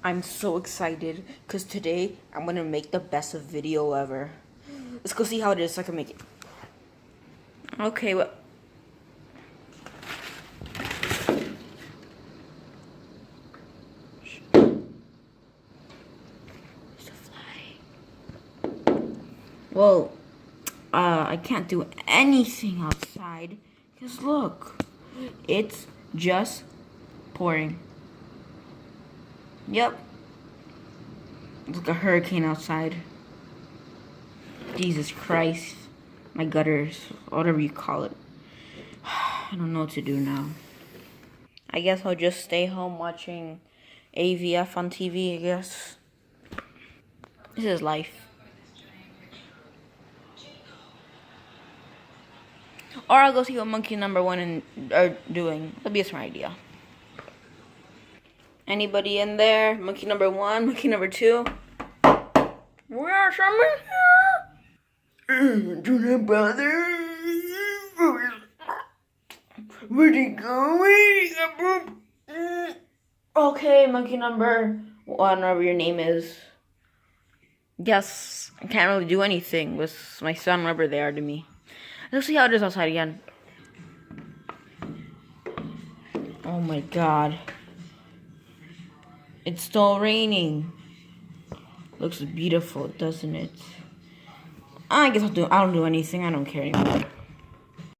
I'm so excited because today I'm gonna make the best video ever. Let's go see how it is so I can make it. Okay, well. It's a fly. Well, I can't do anything outside because look, it's just pouring. Yep. It's like a hurricane outside. Jesus Christ. My gutters, whatever you call it. I don't know what to do now. I guess I'll just stay home watching AVF on TV, I guess. This is life. Or I'll go see what monkey number 1 are doing. That'd be a smart idea. Anybody in there? Monkey number 1, monkey number 2. Where someone here? Do not bother. Where'd he go? Okay, monkey number 1, whatever your name is. Yes, I can't really do anything with my son, wherever they are to me. Let's see how it is outside again. Oh my god. It's still raining. Looks beautiful, doesn't it? I guess I don't do anything. I don't care anymore.